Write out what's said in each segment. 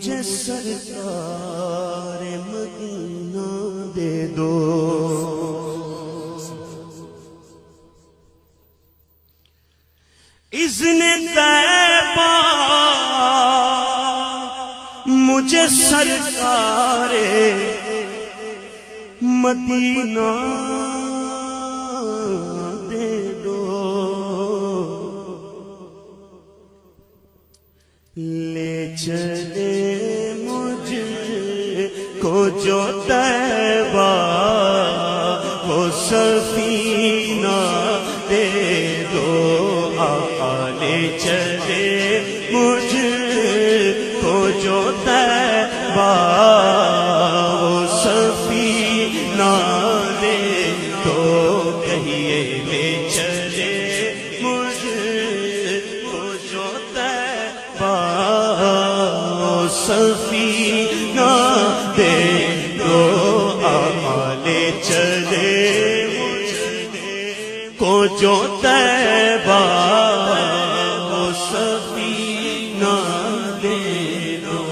مجھے سرکار مدینہ دے دو، اذن طیبہ مجھے سرکار مدینہ دے دو، لے چلے مجھ کو جو طیبہ وہ سفینہ دے دو، آقا لے چلے مجھ کو جو طیبہ وہ سفینہ دے دو، کہیے لے چلے مجھ کو جو طیبہ وہ سفینہ دے دو، آقا لے چلے مجھ کو جو طیبہ وہ سفینہ دے دو،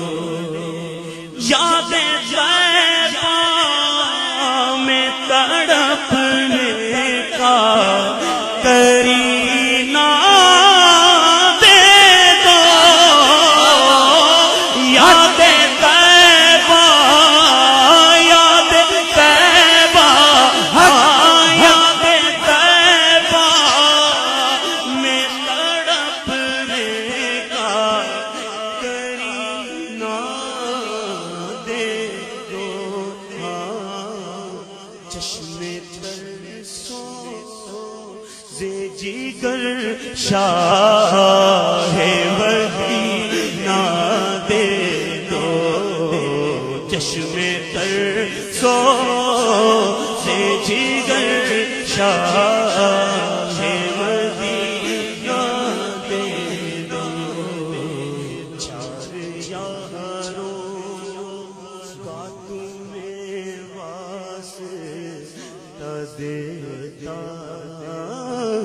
یاد طیبہ میں تڑپنے کا کرینہ دے دو، یاد طیبہ، یاد طیبہ، یاد طیبہ میں تڑپنے کا کرینہ دے دو، چشم ترسوں سے جگر شاہ مدینہ دے دو، چشم ترسوں سے جگر شاہ مدینہ دے دو، چار یاروں کا تمہیں واسطہ دیتا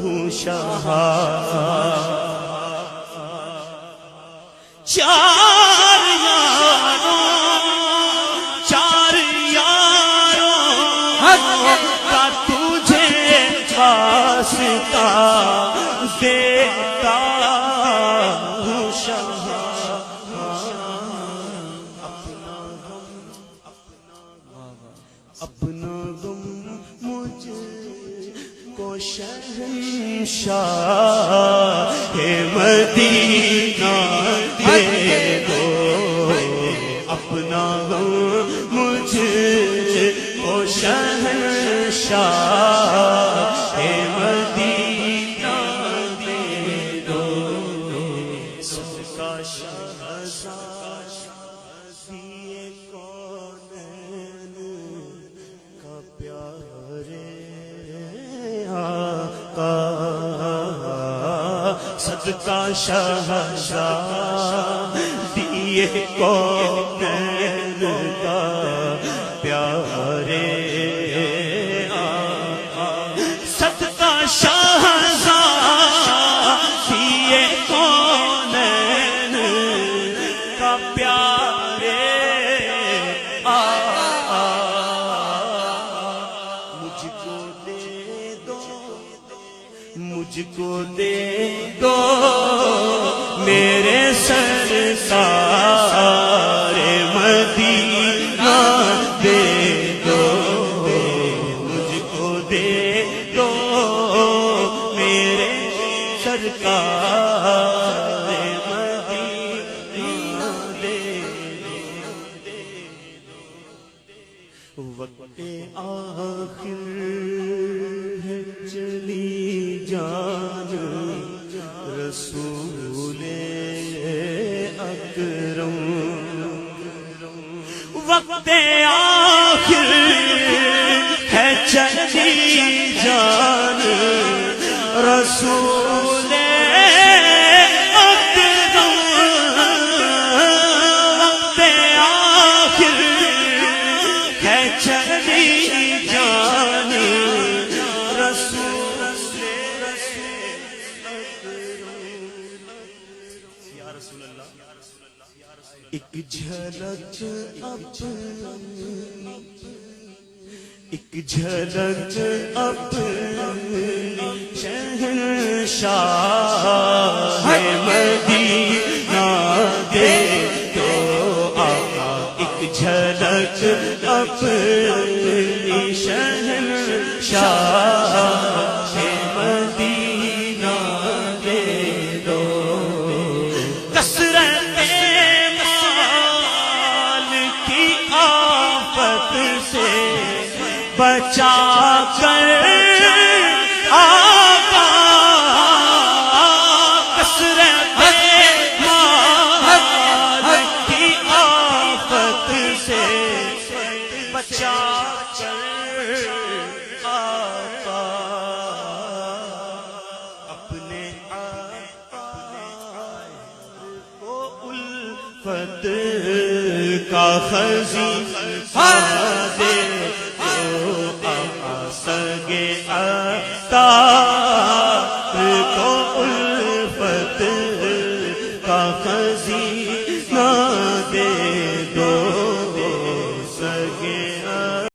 ہوں شاہ، چار یاروں کا تجھے واسطہ دیتا ہوں شاہ، اپنا غم مجھ کو شہنشاہ مدینہ دے دو، اپنا غم مجھ کو شہنشاہ مدینہ دے دو، سب کا شہزادی کونین کا پیارے آقا، صدقہ شہزادی کونین کا پیارے آقا، صدقہ شہزادی کونین کا پیارے آقا، مجھ کو دے دو، مجھ کو دے دو میرے سرکار مدینہ دے دو، مجھ کو دے دو میرے سرکار مدینہ دے دو، وقت آخر ہے چلی جان رسول اکرم، وقت آخر ہے چلی جان رسول اکرم، وقت آخر ہے چلی جان رسول اکرم، یا رسول اللہ ایک جھلک اپنی، ایک جھلک اپنی شہنشاہ مدینہ دے دو آقا، ایک جھلک اپنی شہنشاہ مدینہ دے دو، کثرت مال کی آفت سے بچا کر آقا، کثرت مال کی آفت سے بچا کر آقا، اپنے آقا کو الفت کا خزینہ دے سگے عطار کو الفت کا خزینہ دے